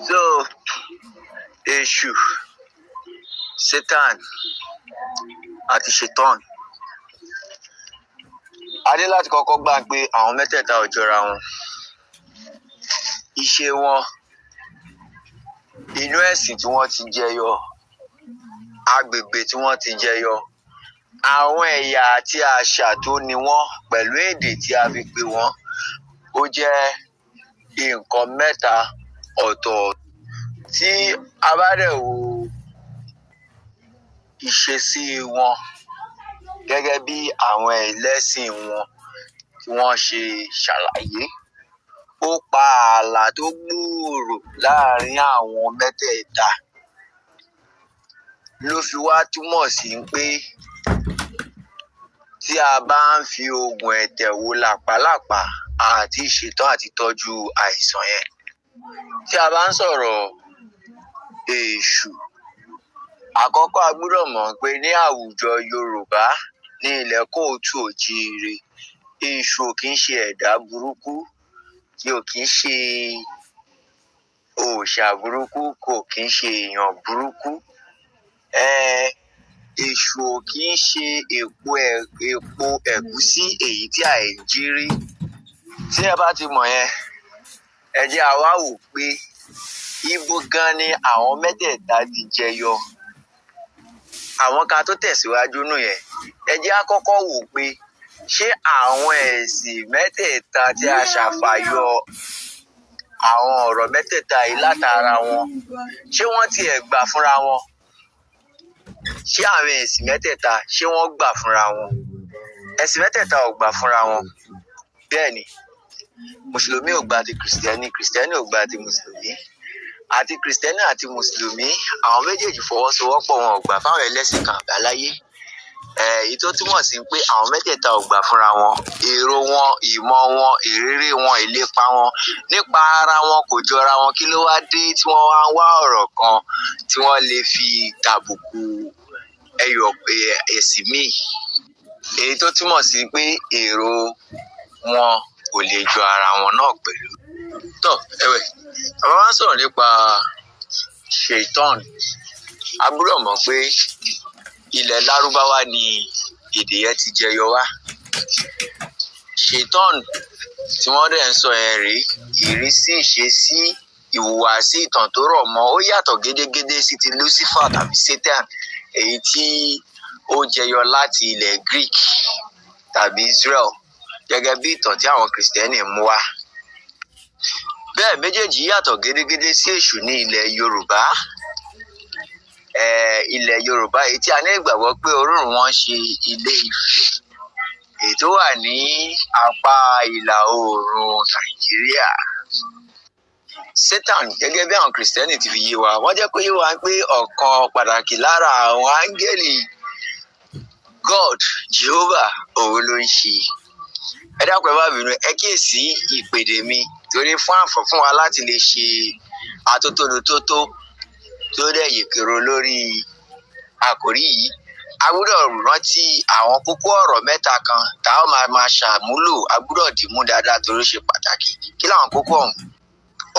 So èṣù, Sheytan àti Sheytan, a ní láti kọ́kọ́ gbà pé àwọn mẹ́tẹ̀ẹ̀ta ò jọra wọn. Ìṣe wọn, inú ẹ̀sìn tí wọ́n ti jẹyọ, agbègbè tí wọ́n ti jẹyọ, àwọn ẹ̀yà àti àṣà tó ní wọ́n pẹ̀lú èdè tí a fi pè wọ́n, ó jẹ́ nǹkan mẹ́ta ọ̀tọ̀ọ̀tọ̀. Tí a bá dẹ̀ wo ìṣesí wọn gẹ́gẹ́ bí àwọn ẹlẹ́sìn wọn tí wọ́n ṣe ṣàlàyé, ó pa ààlà tó gbòòrò láàrin àwọn mẹ́tẹ̀ẹ̀ta, ló fi wá túmọ̀ sí pé tí a bá ń fi oògùn ẹ̀tẹ̀ wo làpálàpá àti ṣetán àti tọ́jú àìsàn yẹn. Tí a bá ń sọ̀rọ̀ èṣù, àkọ́kọ́ a gbọ́dọ̀ mọ̀ pé ní àwùjọ Yorùbá ní ilẹ̀ kóòtù òjíire, èṣù ò kì í ṣe ẹ̀dá burúkú, tí ò kì í ṣe òòṣà burúkú, kò kì í ṣe èèyàn burúkú. Èṣù ò kì í ṣe epo ẹ̀gúsí èyí tí à ń jí rí. Tí ẹ bá ti mọ̀ yẹn, ẹ jẹ́ a wá wò pé ibo gan ni àwọn mẹ́tẹ̀ẹ̀ta ti jẹyọ. Àwọn ká tó tẹ̀síwájú nù yẹn, ẹ jẹ́ a kọ́kọ́ wò pé ṣé àwọn ẹ̀sìn mẹ́tẹ̀ẹ̀ta tí a ṣàfàyọ àwọn ọ̀rọ̀ mẹ́tẹ̀ẹ̀ta yìí látara wọn, ṣé wọ́n tiẹ̀ gbà fúnra wọn? Ṣé àwọn ẹ̀sìn mẹ́tẹ̀ẹ̀ta ṣé wọ́n gbà fúnra wọn? Ẹ̀sìn mẹ́tẹ̀ẹ̀ta ò gbà fúnra wọn. Bẹ́ẹ̀ ni, Mùsùlùmí ò gbà ti Kìrìsìtẹ́nì, Kìrìsìtẹ́nì ò gbà ti Mùsùlùmí. Àti Kìrìsìtẹ́nì àti Mùsùlùmí, àwọn méjèèjì fọwọ́sowọ́pọ̀, wọn ò gbà fáwọn ẹlẹ́sìn kan àbáláyé. Èyí tó túmọ̀ sí pé àwọn mẹ́tẹ̀ẹ̀ta ò gbà fúnra wọn. Èrò wọn, ìmọ̀ wọn, ìrírí wọn, ìlépa wọn nípa ara wọn kò jọra wọn. Kí ló wá dé tí wọ́n wá ń wá ọ̀rọ̀ kan tí wọ́n lè fi tàbùkù ẹ̀sìn míì? Èyí tó túmọ̀ sí pé èrò wọn kò lè jọ ara wọn náà pẹ̀lú. Àwa wá ń sọ̀rọ̀ nípa Sheytan. A gbọ́dọ̀ mọ̀ pé ilẹ̀ Lárúbáwá ni èdè yẹn ti jẹyọ wá. Sheytan tí wọ́n dẹ̀ ń sọ yẹn rèé, ìrísí, ìṣesí, ìhùwàsí, ìtàn tó rọ̀ mọ́, ó yàtọ̀ gédégédé sí ti Lucifer tàbí Satan, èyí tí ó jẹyọ láti ilẹ̀ Greek tàbí Israel gẹ́gẹ́ bí ìtàn tí àwọn Kìrìsìtẹ́nì mú wá. Bẹ́ẹ̀ méjèèjì yàtọ̀ gédégédé sí èṣù ní ilẹ̀ Yorùbá. Ilẹ̀ Yorùbá èyí tí a ní ìgbàgbọ́ pé orírun wọn ṣe Ilé Ifẹ̀, èyí tó wà ní apá ìlà oòrùn Nàìjíríà. Satan gẹ́gẹ́ bí àwọn Kìrìsìtẹ́nì ti fi yé wa, wọ́n jẹ́ kó yé wa pé ọ̀kan pàtàkì lára àwọn áńgẹ́lì God, Jehovah, òun ló ń ṣe. Ẹ dákun, ẹ má bínú, ẹ kíyèsí ìpèdè mi, torí fún wa láti lè ṣe atótónu tó dẹ̀ yèkèrò lórí àkòrí yìí. A gbọ́dọ̀ rántí àwọn kókó ọ̀rọ̀ mẹ́ta kan tá a máa ṣàmúlò. A gbọ́dọ̀ dìmú dáadáa torí ó ṣe pàtàkì. Kí làwọn kókó ọ̀hún?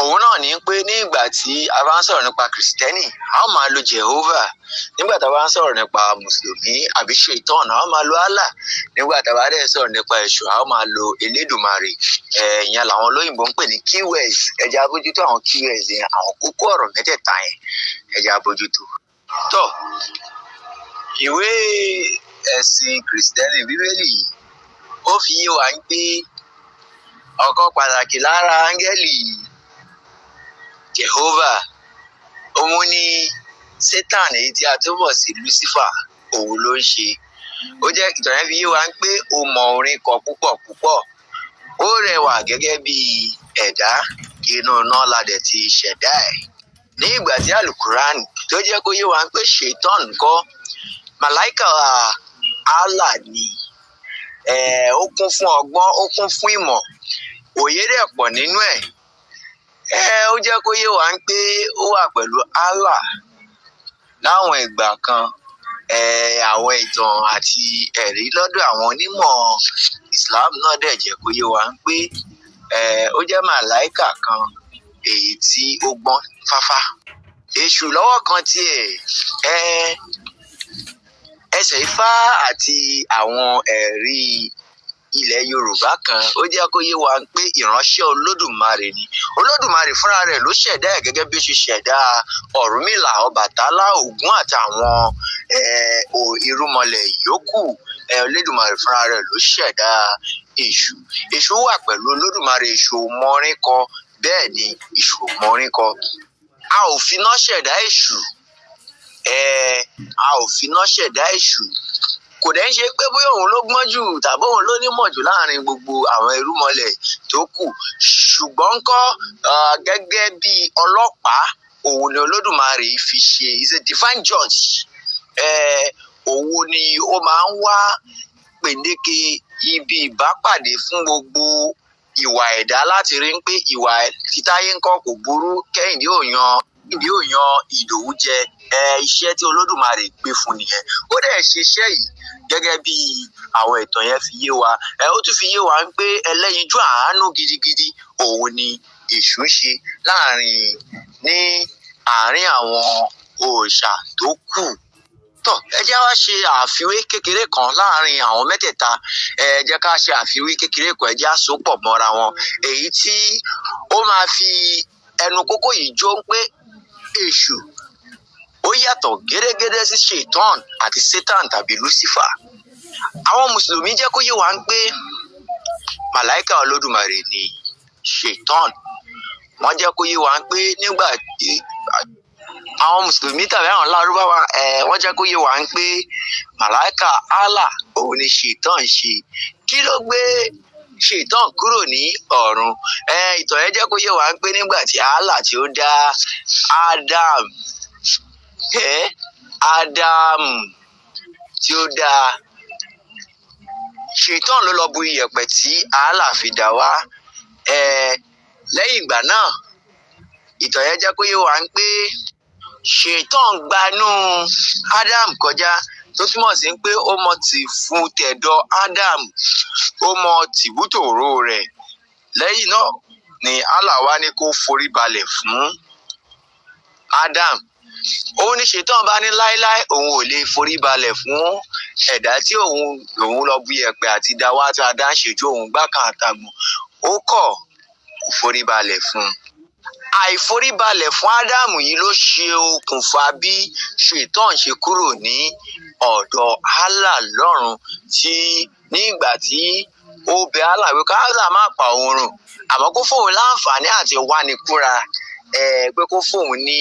Òun náà ní pé ní ìgbà tí a bá ń sọ̀rọ̀ nípa Kìrìsìtẹ́nì, a ó máa lo Jehovah. Nígbà tá a bá ń sọ̀rọ̀ nípa Mùsùlùmí àbí Sheytan, a ó máa lo Allah. Nígbà tá a bá dẹ̀ sọ̀rọ̀ nípa èṣù, a ó máa lo Elédùmarè. Ìyẹn làwọn olóyìnbó ń pè ní keywords. Ẹ jẹ́ a bójútó àwọn keywords yẹn, àwọn kókó ọ̀rọ̀ mẹ́tẹ̀ẹ̀ta yẹn, ẹ jẹ́ a bójútó. Ìwé ẹ̀sìn Kìrìsìtẹ́nì, Bíbélì, ó fi yé wa pé ọ̀kan pàtàkì lára áńgẹ́lì Jehovah, òun ni Satan, èyí tí a túbọ̀ sí Lucifer, òun ló ń ṣe. Ó jẹ́ ìtàn yẹn fi yé wa pé ó mọ orin kọ púpọ̀ púpọ̀. Ó rẹwà gẹ́gẹ́ bí ẹ̀dá, inú iná la dẹ̀ ti ṣẹ̀dá ẹ̀. Ní ìgbà tí Àlùkùránì tó jẹ́ kó yé wa pé Sheytan kọ́ màláìkà Allah ni. Ó kún fún ọgbọ́n, ó kún fún ìmọ̀, òye dẹ̀ pọ̀ nínú ẹ̀. Ó jẹ́ kó yé wa pé ó wà pẹ̀lú Allah láwọn ìgbà kan. Àwọn ìtàn àti ẹ̀rí lọ́dọ̀ àwọn onímọ̀ Islam náà dẹ̀ jẹ́ kó yé wa pé ó jẹ́ màláìkà kan èyí tí ó gbọ́n fáfá. Èṣù lọ́wọ́ kan tiẹ̀ ẹsẹ̀ Ifá àti àwọn ẹ̀rí ilẹ̀ Yorùbá kan ó jẹ́ kó yé wa pé ìránṣẹ́ Olódùmarè ni. Olódùmarè fúnra rẹ̀ ló ṣẹ̀dá ẹ̀ gẹ́gẹ́ bí ó ṣe ṣẹ̀dá Ọ̀rúnmìlà, Ọbàtálá, Ògún àtàwọn irúnmọlẹ̀ yòókù. Olódùmarè fúnra rẹ̀ ló ṣẹ̀dá èṣù. Èṣù wà pẹ̀lú Olódùmarè. Èṣù ò mọrin kọ, bẹ́ẹ̀ ni èṣù ò mọrin kọ. A ò finá ṣẹ̀dá èṣù. A ò finá ṣẹ̀dá èṣù. Kò dẹ̀ ń ṣe pé bóyá òun ló gbọ́n jù tàbí òun ló nímọ̀ jù láàrin gbogbo àwọn irúnmọlẹ̀ tó kù. Ṣùgbọ́n ńkọ́ gẹ́gẹ́ bí ọlọ́pàá, òun ni Olódùmarè fi ṣe, is a divine judge. Òun ni ó máa ń wá gbèdéke ibi ìbápàdé fún gbogbo ìwà ẹ̀dá láti rí pé ìwà títáyé ńkọ́ kò burú. Kẹ́hìndé ò yan Ìdòwú jẹ. Iṣẹ́ tí Olódùmarè gbé fún nìyẹn. Ó dẹ̀ ṣe iṣẹ́ yìí gẹ́gẹ́ bí àwọn ìtàn yẹn fi yé wa. Ó tún fi yé wa pé ẹlẹ́yinjú àánú gidigidi òun ni èṣù ṣe ní àárín àwọn òòṣà tó kù. Ẹ jẹ́ wá ṣe àfiwé kékeré kan láàrin àwọn mẹ́tẹ̀ẹ̀ta. Ẹ jẹ́ ká ṣe àfiwé kékeré kan, ẹ jẹ́ á so pọ̀ mọ́ra wọn. Èyí tí ó máa fi ẹnu kókó yìí jó pé èṣù ó yàtọ̀ gédégédé sí Sheytan àti Satan tàbí Lucifer. Àwọn Mùsùlùmí jẹ́ kó yé wa pé màláìkà Olódùmarè ni Sheytan. Wọ́n jẹ́ kó yé wa pé nígbà tí àwọn Mùsùlùmí tàbí àwọn Lárúbáwá wọ́n jẹ́ kó yé wa pé màláìkà Allah òun ni Sheytan ṣe. Kí ló gbé Sheytan kúrò ní ọ̀run? Ìtàn yẹn jẹ́ kó yé wa pé nígbà tí Allah tí ó dá Ádámù tí ó dá Sheytan ló lọ bu iyẹ̀pẹ̀ tí Allah fi dá wá. Lẹ́yìn ìgbà náà ìtàn yẹn jẹ́ kó yé wa pé Sheytan gbanú Ádámù kọjá, tó túmọ̀ sí pé ó mọ tì fún tẹ̀dọ̀ Ádámù, ó mọ tìbútòrò rẹ̀. Lẹ́yìn náà ni Allah wá ní kó forí balẹ̀ fún Ádámù. Òun ni Sheytan bá ní láíláí òun ò lè forí balẹ̀ fún ẹ̀dá tí òun lọ bu iyẹ̀pẹ̀ àti dá wá tí adá ń ṣèjú òun gbákan àtàgbọ̀n. Ó kọ̀ kò forí balẹ̀ fún. Àìforíbalẹ̀ fún Ádámù yìí ló ṣe okùnfà bí Sheytan ṣe kúrò ní ọ̀dọ̀ Allah lọ́run, tí nígbà tí ó bẹ Allah wí ká Allah má pa òun run, àmọ́ kó fóun láǹfààní àti wáni kúra. Pé kó fóun ní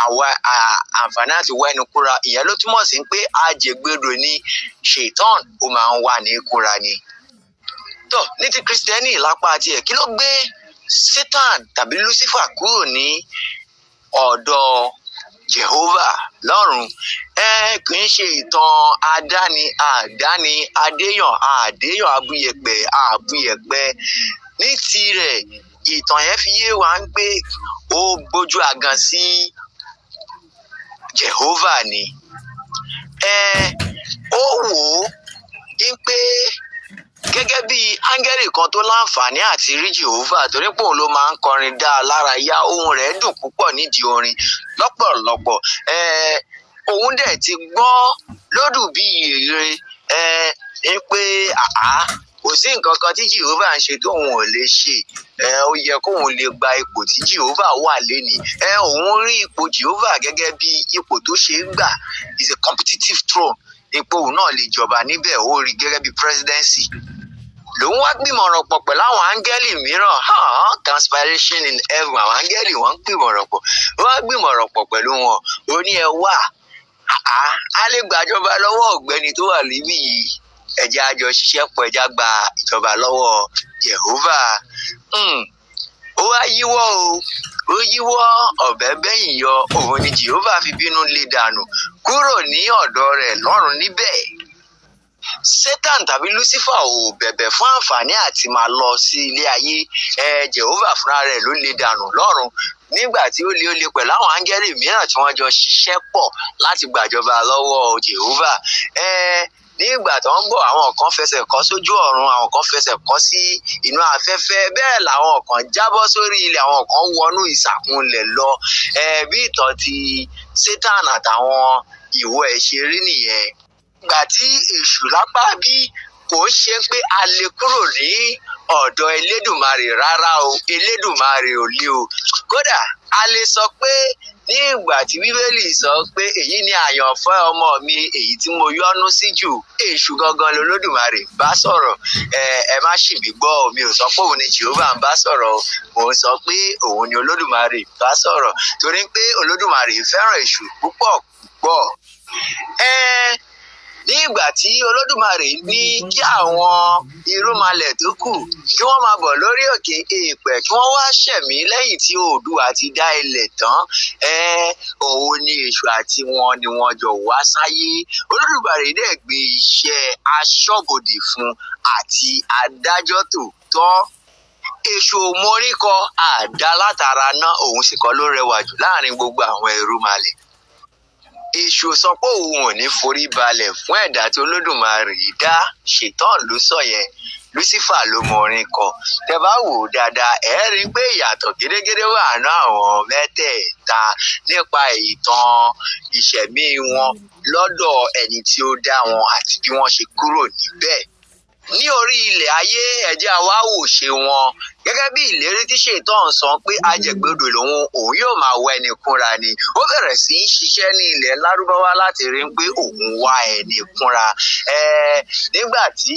àǹfààní àti wáni kúra. Ìyẹn ló túmọ̀ sí pé ajẹgbẹ́dọ̀ ní Sheytan ó máa ń wá ní kúra ni. Ní ti Kristẹni lápá tiẹ̀, kí ló gbé Satan tàbí Lucifer kúrò ní ọ̀dọ̀ Jehovah lọ́run? Kì í ṣe ìtàn àdáni adéyàn abúyẹ̀pẹ̀. Ní tirẹ̀ ìtàn yẹn fi yé wa pé ó gbójú àgàn sí Jehovah ni. Ó wò ó pé gẹ́gẹ́ bí áńgẹ́lì kan tó láǹfààní àti rí Jehovah, torí pé òun ló máa ń kọrin dá a lára yá. Ohùn rẹ̀ dùn púpọ̀ nídìí orin lọ́pọ̀lọpọ̀. Òun dẹ̀ ti gbọ́ lódù bí ère pé kò sí nǹkan kan tí Jehovah ń ṣe tóun ò lè ṣe. Ó yẹ kóun lè gba ipò tí Jehovah wà lénìí. Òun rí ipò Jehovah gẹ́gẹ́ bí ipò tó ṣe é gbà, is a competitive throne. Ipò òun náà lè jọba níbẹ̀, ó rí gẹ́gẹ́ bí presidency. Lòun wá gbìmọ̀ràn pọ̀ pẹ̀lú àwọn áńgẹ́lì mìíràn. Conspiration in heaven. Àwọn áńgẹ́lì wọ́n ń gbìmọ̀ràn pọ̀. Wọ́n á gbìmọ̀ràn pọ̀ pẹ̀lú wọn. Ó ní ẹ wá, a lè gbàjọba lọ́wọ́ ọ̀gbẹ́ni tó wà níbí yìí. Ẹ jẹ́ a jọ ṣiṣẹ́ pọ̀, ẹ jẹ́ a gba ìjọba lọ́wọ́ Jehovah. Ó wá yíwọ́ ó yíwọ́ ọ̀bẹ bẹ́yìn yọ. Òun ni Jehovah fi bínú lé dànù kúrò ní ọ̀dọ̀ rẹ̀ lọ́run níbẹ̀. Satan tàbí Lucifer ò bẹ̀bẹ̀ fún àǹfààní àti máa lọ sí ilé ayé. Jehovah fúnra rẹ̀ ló lé dànù lọ́run nígbà tí ó lé pẹ̀lú àwọn áńgẹ́lì mìíràn tí wọ́n jọ ṣiṣẹ́ pọ̀ láti gbàjọba lọ́wọ́ Jehovah. ní ìgbà tó ń bọ̀ àwọn kan fẹsẹ̀ kọ́ sójú ọ̀run, àwọn kan fẹsẹ̀ kọ́ sí inú afẹ́fẹ́, bẹ́ẹ̀ làwọn kan jábọ́ sórí ilẹ̀, àwọn kan wọnú ìsàkúnlẹ̀ lọ. Bí ìtàn ti Sheytan àtàwọn ìwọ ẹ̀ ṣe rí nìyẹn. Ìgbà tí èṣù lápá bí kò ṣe pé a lè kúrò ní ọ̀dọ̀ Elédùmarè rárá o, Elédùmarè ò lè o. Kódà a lè sọ pé ní ìgbà tí Bíbélì sọ pé èyí ni àyànfẹ́ ọmọ mi, èyí tí mo yọ́nú sí jù, èṣù gangan l'Olódùmarè bá sọ̀rọ̀. Ẹ má ṣì mí gbọ́ o, mi ò sọ pé òun ni Jehovah ń bá sọ̀rọ̀ o, mò ń sọ pé òun ni Olódùmarè bá sọ̀rọ̀, torí pé Olódùmarè fẹ́ràn èṣù púpọ̀ púpọ̀. Ní ìgbà tí Olódùmarè ní kí àwọn irúnmalẹ̀ tó kù kí wọ́n máa bọ̀ lórí òkè èèpẹ̀ kí wọ́n wá ṣẹ̀mí lẹ́yìn tí Oòduà ti dá ilẹ̀ tán, òun ni èṣù àti wọn ni wọ́n jọ wá sáyé. Olódùmarè dẹ̀ gbé iṣẹ́ aṣọ́bodè fún àti adájọ́ tòótọ́. Èṣù ò mórí kọ àdá látara náà, òun sì kọ́ ló rẹwà jù láàrin gbogbo àwọn irúnmalẹ̀. Èṣù sọ pé òun ò ní forí balẹ̀ fún ẹ̀dá tí Olódùmarè dá. Sheytan ló sọ yẹn, Lucifer ló mọ orin kọ. Tẹ́ bá wò ó dáadáa ẹ rí i pé ìyàtọ̀ gédégédé wà ní àwọn mẹ́tẹ̀ẹ̀ta nípa ìtàn ìṣẹ̀mí wọn lọ́dọ̀ ẹni tí ó dá wọn àti bí wọ́n ṣe kúrò níbẹ̀. Ní orí ilẹ̀ ayé ẹ jẹ́ a wá wòṣe wọn gẹ́gẹ́ bí ìlérí tí Sheytan sọ pé ajẹgbẹdọ lòun, òun yóò máa wá ẹni kúnra ni. Ó bẹ̀rẹ̀ sí í ṣiṣẹ́ ní ilẹ̀ Lárúbáwá láti rí pé òun wá ẹni kúnra. Nígbà tí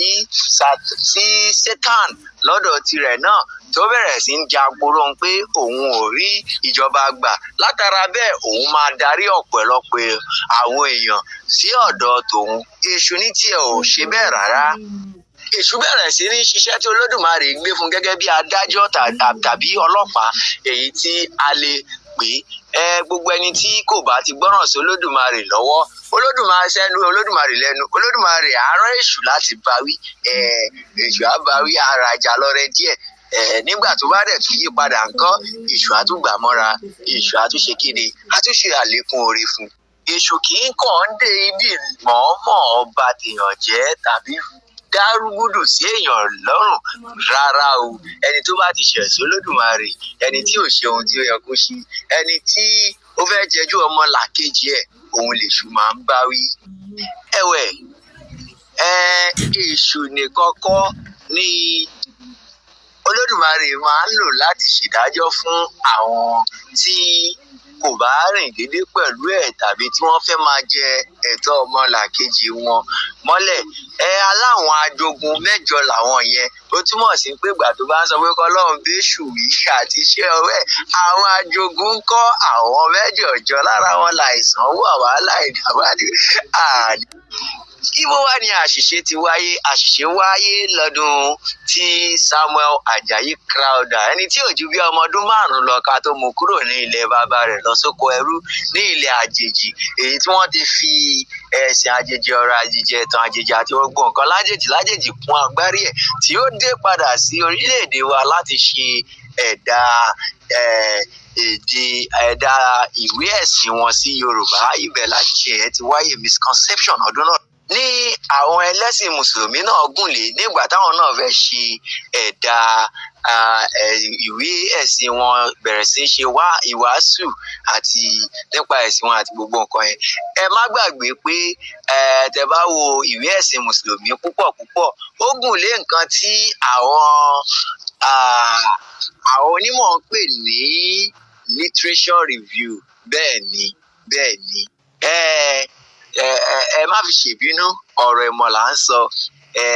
Sheytan lọ́dọ̀ tirẹ̀ náà tó bẹ̀rẹ̀ sí ń jagoro pé òun ò rí ìjọba gbà, látara bẹ́ẹ̀ òun máa darí ọ̀pọ̀lọpọ̀ àwọn èèyàn sí ọ̀dọ̀ tòun. Èṣù ní tiẹ̀ ò ṣe bẹ́ẹ̀ rárá. Èṣù bẹ̀rẹ̀ sí ní ṣiṣẹ́ tí Olódùmarè gbé fún gẹ́gẹ́ bí adájọ́ tàbí ọlọ́pàá, èyí tí a lè pè gbogbo ẹni tí kò bá ti gbọ́ràn sí Olódùmarè lọ́wọ́, Olódùmarè lẹ́nu, Olódùmarè á rán èṣù láti báwí. Èṣù á báwí, á rajà lọ́rẹ díẹ̀. Nígbà tó bá dẹ̀ tún yí padà ńkọ́, èṣù á tún gbà mọ́ra, èṣù á tún ṣe kéde, á tún ṣe àlékún oore fún. Èṣù kì í kàn ń dé ibi mọ̀ọ́mọ̀ ọba tèèyàn jẹ́ tàbí dárúgúdù sí èèyàn lọ́rùn rárá o. Ẹni tó bá ti ṣẹ̀ sí Olódùmarè, ẹni tí ò ṣe ohun tí ó yẹ kó ṣe, ẹni tí ó fẹ́ jẹjú ọmọ làkejì ẹ̀, òun lèṣù máa ń báwí. Ẹ̀wẹ̀, èṣù nìkan kọ́ ni Olódùmarè máa ń lò láti ṣèdájọ́ fún àwọn tí kò bá rìn dédé pẹ̀lú ẹ̀ tàbí tí wọ́n fẹ́ máa jẹ ẹ̀tọ́ ọmọlàkejì wọn mọ́lẹ̀. Aláwọn ajogun 9 làwọn yẹn. Ó túmọ̀ sí pé ìgbà tó bá ń sọ pé kọ́lọ́run bẹ́ṣù yìí àti iṣẹ́ ọwọ́ ẹ̀, àwọn ajogun ń kọ́ àwọn 8 lára wọn láìsàn wà wàhálà ìdàbàdì. Ibo wá ni àṣìṣe ti wáyé? Àṣìṣe wáyé lọ́dún tí Samuel Ajayi Crowther, ẹni tí ò ju bí ọmọ ọdún 5 lọ ká tó mú kúrò ní ilẹ̀ bàbá rẹ̀ lọ sóko ẹrú ní ilẹ̀ àjèjì, èyí tí wọ́n ti fi ẹ̀sìn àjèjì, ọ̀rọ̀ àjèjì, ẹ̀tàn àjèjì àti gbogbo nǹkan lájèjì kún agbárí ẹ̀, tí ó dé padà sí orílẹ̀-èdè wa láti ṣe ẹ̀dà ìwé ẹ̀sìn wọn sí Yorùbá. Ibẹ̀ làṣìṣe ẹ̀ ti wáyé, misconception ọdún náà ní àwọn ẹlẹ́sìn mùsùlùmí náà gùnlé nígbà táwọn náà fẹ́ ṣe ẹ̀dà ìwé ẹ̀sìn wọn, bẹ̀rẹ̀ sí ṣe ìwàásù àti nípa ẹ̀sìn wọn àti gbogbo nǹkan yẹn. Ẹ má gbàgbé pé tẹ́ bá wo ìwé ẹ̀sìn mùsùlùmí púpọ̀ ó gùnlé nǹkan tí àwọn onímọ̀ ń pè ní literature review. Bẹ́ẹ̀ ni ẹ má fi ṣèbínú, ọ̀rọ̀ ìmọ̀ là ń sọ. Ẹ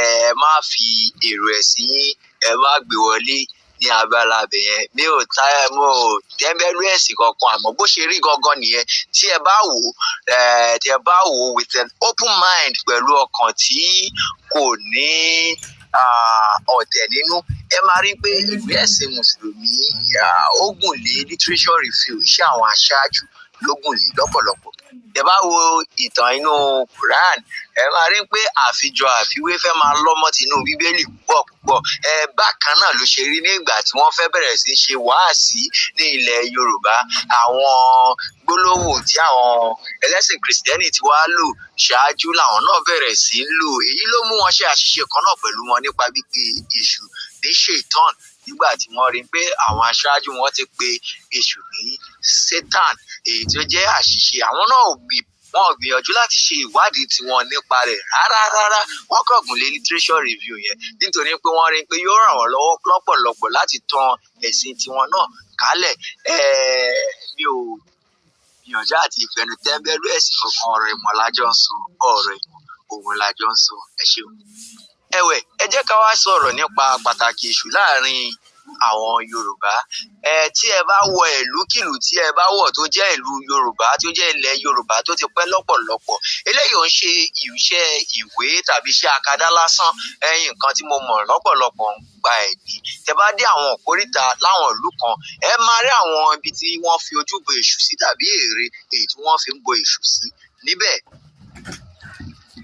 má fi èrò ẹ̀sìn yín, ẹ má gbé wọlé ní abala abẹ yẹn. Mi ò tẹ́ńbẹ́lú ẹ̀sìn kankan, àmọ́ bó ṣe rí gangan nìyẹn. Tí ẹ bá wò with an open mind, pẹ̀lú ọkàn tí kò ní ọ̀tẹ̀ nínú, ẹ máa rí pé ìwé ẹ̀sìn mùsùlùmí ó gùn lé literature review, iṣẹ́ àwọn aṣáájú ló gùn lé lọ́pọ̀lọpọ̀. ẹ bá wo ìtàn inú Quran, ẹ máa rí pé àfijọ àfiwé fẹ́ máa lọ́mọ́ tinú bíbélì púpọ̀. Bákan náà ló ṣe rí nígbà tí wọ́n fẹ́ bẹ̀rẹ̀ sí ṣe wáàsí ní ilẹ̀ Yorùbá. Àwọn gbólóhùn tí àwọn ẹlẹ́sìn Kristẹni ti wá lò ṣáájú làwọn náà bẹ̀rẹ̀ sí lò. Èyí ló mú wọn ṣe àṣìṣe kan náà pẹ̀lú wọn nípa gbígbé èṣù ní Sheytan, nígbà tí wọ́n rí pé àwọn aṣáájú wọn ti pe èṣù ní Satan, èyí tó jẹ́ àṣìṣe. Àwọn náà wọn gbìyànjú láti ṣe ìwádìí tiwọn nípa rẹ̀ rárá. Wọ́n kọ̀gùn lé literature review yẹn nítorí pé wọ́n rí pé yóò ràn wọ́n lọ́wọ́ lọ́pọ̀lọpọ̀ láti tan ẹ̀sìn tiwọn náà kálẹ̀. Mi ò gbìyànjú àti ìfẹnutẹ́ńbẹ́lú ẹ̀sìn kankan. Ọ̀rọ̀ ìmọ̀ lájọ ń sọ, ọ̀rọ̀ ìmọ̀ òun lájọ ń sọ. Ẹ ṣeun. Ẹ̀wẹ̀, ẹ jẹ́ ká wá sọ̀rọ̀ nípa pàtàkì èṣù láàrin àwọn Yorùbá. Tí ẹ bá wọ ìlúkìlú tí ẹ bá wọ̀ tó jẹ́ ìlú Yorùbá, tó jẹ́ ilẹ̀ Yorùbá tó ti pẹ́ lọ́pọ̀lọpọ̀, eléyìí ò ń ṣe iṣẹ́ ìwé tàbí iṣẹ́ akadá lásán. Nǹkan tí mo mọ̀ lọ́pọ̀lọpọ̀ ń gba ẹ̀mí. Tẹ bá dé àwọn òkúrìtà láwọn ìlú kan, ẹ máa rí àwọn ibi tí wọ́n fi ojúbọ èṣù sí tàbí ère èyí tí wọ́n fi ń bọ èṣù sí níbẹ̀.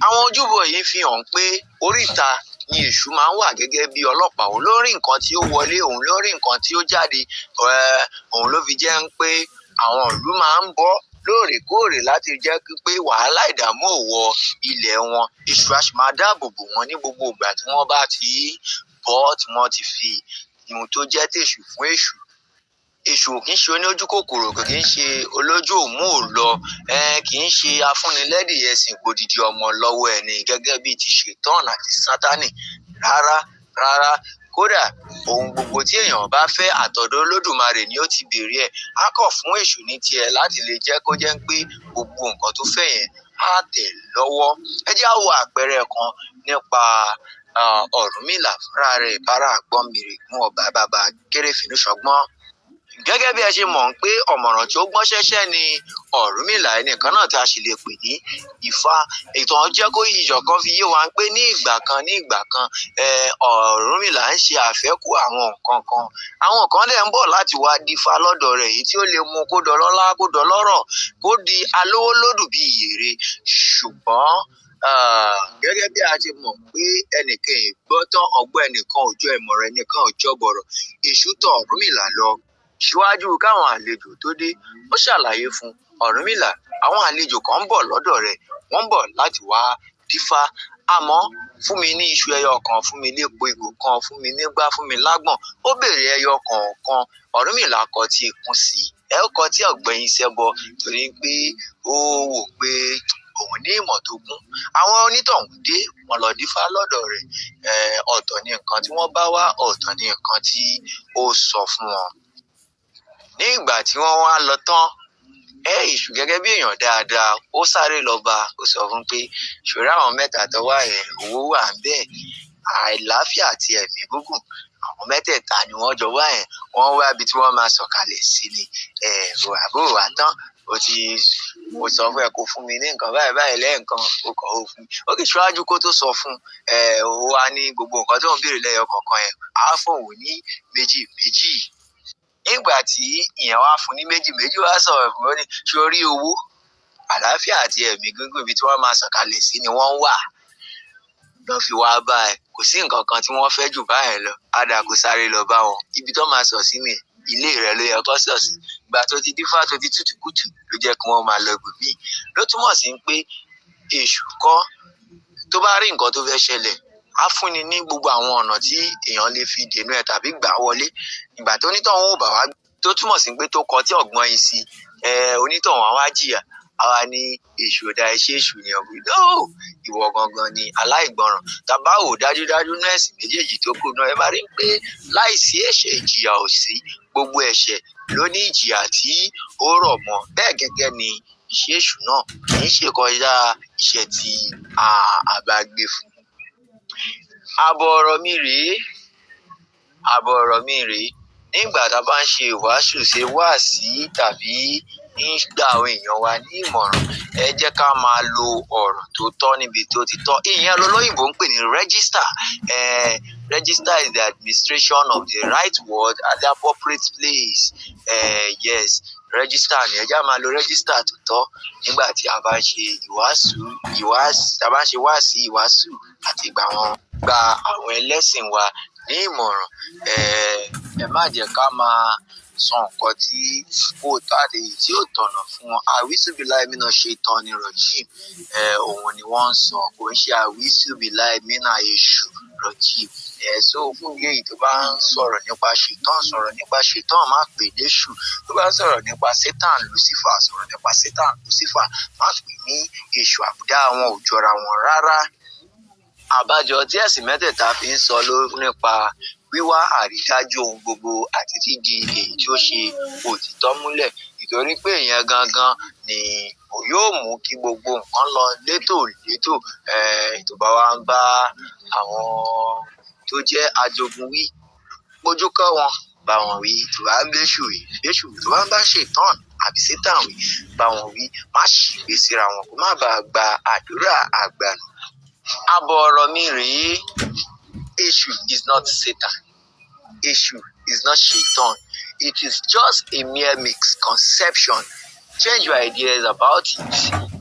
Àwọn ojúbọ yìí fi hàn pé oríta ni èṣù máa ń wà gẹ́gẹ́ bí ọlọ́pàá. Òun ló rí nǹkan tí ó wọlé, òun ló rí nǹkan tí ó jáde. Òun ló fi jẹ́ pé àwọn ìlú máa ń bọ́ lóòrèkóòrè láti jẹ́ pé wàhálà ìdààmú ò wọ ilẹ̀ wọn. Èṣù á sì máa dáàbò bò wọ́n ní gbogbo ìgbà tí wọ́n bá ti bọ́, tí wọ́n ti fi ohun tó jẹ́ tèṣù fún èṣù. Èṣù kì í ṣe oníojú kòkòrò, kì í ṣe olójú òmù ò lọ, kì í ṣe afúnilẹ́dìí ẹ̀sìn gbòdìdì ọmọ lọ́wọ́ ẹni gẹ́gẹ́ bíi ti Sheytan àti Sátánì. Rárá. Kódà ohun gbogbo tí èèyàn bá fẹ́ àtọ̀dọ̀ Olódùmarè ni ó ti béèrè ẹ̀. Á kọ̀ fún èṣù ní tiẹ̀ láti lè jẹ́ kó jẹ́ pé gbogbo nǹkan tó fẹ́ yẹn á tẹ̀ lọ́wọ́. Ẹ jẹ́ á wo àpẹẹrẹ kan nípa Ọ̀rúnmìlà fúnra rẹ̀, ìbára àgbọ̀n mìrègún ọba bàbá kéré-fínú ṣọgbọ́n. Gẹ́gẹ́ bí ẹ ṣe mọ̀ pé ọ̀mọ̀ràn tí ó gbọ́n ṣẹ́ṣẹ́ ni Ọ̀rúnmìlà, ẹnìkan náà tí a sì lè pè ní Ifá. Ìtàn jẹ́ kó ìjọ̀kan fi yé wa pé ní ìgbà kan Ọ̀rúnmìlà ń ṣe àfẹ́kù àwọn nǹkan kan. Àwọn kan dẹ̀ ń bọ̀ láti wá dífá lọ́dọ̀ rẹ̀, èyí tí ó lè mú kó dọlọ́lá, kó dọlọ́rọ̀, kó di alówólódù bíi ìyèrè. Ṣùgbọ́n gẹ́gẹ́ bí a ti mọ̀ pé ẹnìkan ìgbọ́ tán ọgbọ́n ẹnìkan òjò ìmọ̀ràn ẹnìkan òjò bọ̀rọ̀. Èṣù tọ̀ Ọ̀rúnmìlà lọ. Síwájú káwọn àlejò tó dé, ó ṣàlàyé fún Ọ̀rúnmìlà, àwọn àlejò kan ń bọ̀ lọ́dọ̀ rẹ̀, wọ́n ń bọ̀ láti wá dífá. Àmọ́ fún mi ní iṣu ẹyọ kan, fún mi lépo ìgò kan, fún mi nígbá, fún mi lágbọ̀n. Ó béèrè ẹyọ kọ̀ọ̀kan. Ọ̀rúnmìlà kọ tí ikún sí i. Ẹ ó kọ tí ọ̀gbẹ́yìn ṣẹbọ torí pé ó wò pé òun ní ìmọ̀ tó kún. Àwọn onítọ̀hún dé, wọ́n lọ dífá lọ́dọ̀ rẹ̀. Ọ̀tọ̀ ni nǹkan tí wọ́n bá wá, ọ̀tọ̀ ni nǹkan tí ó sọ fún wọn. Ní ìgbà tí wọ́n wá lọ tán, èṣù gẹ́gẹ́ bí èèyàn dáadáa, ó sáré lọ bá, ó sọ fún pé ṣòro àwọn mẹ́ta tó wà yẹn, owó wà ń bẹ́ẹ̀, àìláfíà àti ẹ̀mí gígùn. Àwọn mẹ́tẹ̀ẹ̀ta ni wọ́n jọ wá yẹn, wọ́n wá ibi tí wọ́n máa sọ̀kalẹ̀ sí ni. Àbúrò wa tán, mo sọ fún ẹ kó fún mi ní nǹkan báyìí lẹ́ẹ̀kan, ó kọ̀ ó fún mi. Ó kì í ṣáájú kó tó sọ fún ó wá ní gbogbo nǹkan tó ń béèrè lẹ́yọ kọ̀ọ̀kan yẹn, á fún òun ní méjì. Nígbà tí ìyẹn wá fún ní méjì, wá sọ̀rọ̀ fún ọ ní sórí owó, àlàáfíà àti ẹ̀mí gígùn ibi tí wọ́n máa sọ̀kalẹ̀ sí ni wọ́n wà. Lọ fi wá bá ẹ, kò sí nǹkan kan tí wọ́n fẹ́ jù báyẹn lọ. Ádà kó sáré lọ bá wọn. Ibi tó máa sọ sí ni ilé rẹ̀ ló yẹ kó sọ sí. Ìgbà tó ti dífá tó ti tútù kùtù ló jẹ́ kí wọ́n máa lọ gbòmí. Ló túmọ̀ sí pé èṣù kọ́ tó bá rí nǹkan tó fẹ́ ṣẹlẹ̀, á fúnni ní gbogbo àwọn ọ̀nà tí èèyàn lè fi dènà ẹ̀ tàbí gbà wọlé. Ìgbà tó onítọ̀hún ò bá wá, tó túmọ̀ sí pé tó kọ tí ọ̀gbọ́n yìí sí, onítọ̀hún á wá jìyà. Àwa ní èṣù ọ̀dà ẹ̀ṣẹ̀ èṣù ni ọ̀gbìn. Ìwọ gangan ni aláìgbọràn. Tàbá wò dájúdájú náà ẹ̀sìn méjèèjì tó kù náà, ẹ bá rí pé láìsí ẹ̀ṣẹ̀ ìjìyà ò sí. Gbogbo ẹ̀ṣẹ̀ ló ní ìjìyà tí ó rọ̀ mọ́. Bẹ́ẹ̀ gẹ́gẹ́ ni iṣẹ́ èṣù náà kì í ṣe kọjá iṣẹ́ tí a bá gbé fún. Àbọ̀ ọ̀rọ̀ mi rèé. Nígbà tá a bá ń ṣe ìwàásù, ṣe wáàsí tàbí ń gba àwọn èèyàn wa ní ìmọ̀ràn, ẹ jẹ́ ká máa lo ọ̀rọ̀ tó tọ́ níbi tó ti tọ́. Ìyẹn lolóyìnbó ń pè ní register. Register is the administration of the right word at the appropriate place. Yes, rẹ́gísítà ni ẹ jẹ́ á máa lo rẹ́gísítà tó tọ́ nígbà tí a bá ṣe ìwàásù àti gba àwọn ẹlẹ́sìn wa ní ìmọ̀ràn. Ẹ má jẹ́ ká máa sọ nǹkan tí kò tọ́ àti èyí tí ò tọ̀nà fún wọn. Àwísùbíláì mínà Sheytan rajim, òun ni wọ́n ń sọ, kò ń ṣe àwísùbíláì mínà èṣù rajim. So fún èyí tó bá ń sọ̀rọ̀ nípa Sheytan má pè léṣù. Tó bá ń sọ̀rọ̀ nípa Satan Lucifer, sọ̀rọ̀ nípa Satan Lucifer, má pè ní èṣù. Àbùdá wọn ò jọra wọn rárá. Àbájọ tí ẹ̀sìn mẹ́tẹ̀ẹ̀ta fi ń sọ nípa wíwá àrídájú ohun gbogbo àti dídi èyí tí ó ṣe òtítọ́ múlẹ̀, nítorí pé ìyẹn gangan ni yóò mú kí gbogbo nǹkan lọ létòlétò. Tó bá wá ń bá àwọn tó jẹ́ ajogun wí, gbójú kọ́ wọn, bá wọn wí. Tó bá ń bẹ́ṣù wí, tó bá ń bá Sheytan àbí Satan wí, bá wọn wí. Má ṣìgbé síra wọn kó má bàa gba àdúrà àgbànú. Àbọ̀ ọ̀rọ̀ mi rèé: Èṣù is not Satan. Èṣù is not Sheytan. It is just a mere misconception. Change your ideas about it.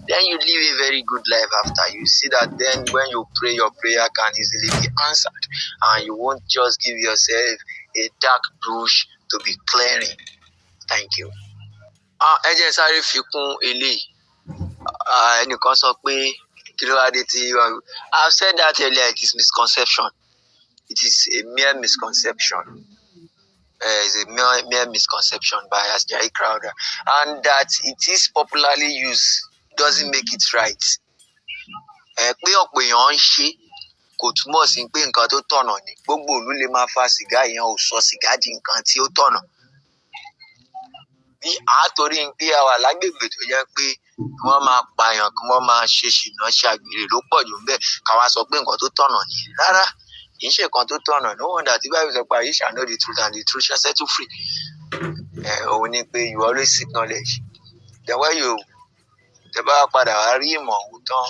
Then you live a very good life after. You see that then when you pray, your prayer can easily be answered. And you won't just give yourself a dark bush to be clearing. Thank you. Ẹ jẹ́ sáré fi kún eléyìí. Ẹnìkan sọ pé kí ló wá dé tí I've said that earlier. It is misconception. It is a mere misconception. It's a mere misconception by Asjai Crowder, and that it is popularly used doesn't make it right. Pé ọ̀pọ̀ èèyàn ń ṣe kò túmọ̀ sí pé nǹkan tó tọ̀nà ni. Gbogbo ìlú lè máa fa sìgá, ìyẹn ò sọ sìgá di nǹkan tí ó tọ̀nà. Bí àtorí pé a wà lágbègbè tó jẹ́ pé wọ́n máa pààyàn, kí wọ́n máa ṣe ṣìnà, ṣe àgbèrè ló pọ̀ jù ńbẹ̀, ká wá sọ pé nǹkan tó tọ̀nà ni. Rárá, kì í ṣe nǹkan tó tọ̀nà. No wonder tí Bible sọ pé you shall know the truth and the truth shall set you free. Òun ni pé you always seek knowledge. Then when tẹ́ bá padà wá rí ìmọ̀ òun tán,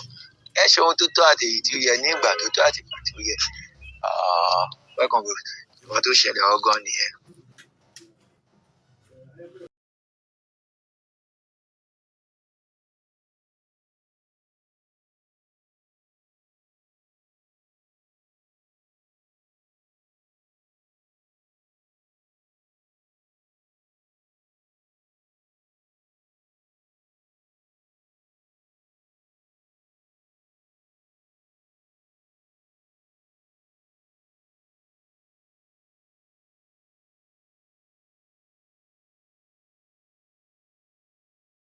ẹ ṣe ohun tó tọ́ àti èyí tí ó yẹ ní ìgbà tó tọ́ àti ìgbà tí ó yẹ. Welcome, ìwọ́n tó ṣẹlẹ̀ ọgọ́ nìyẹn.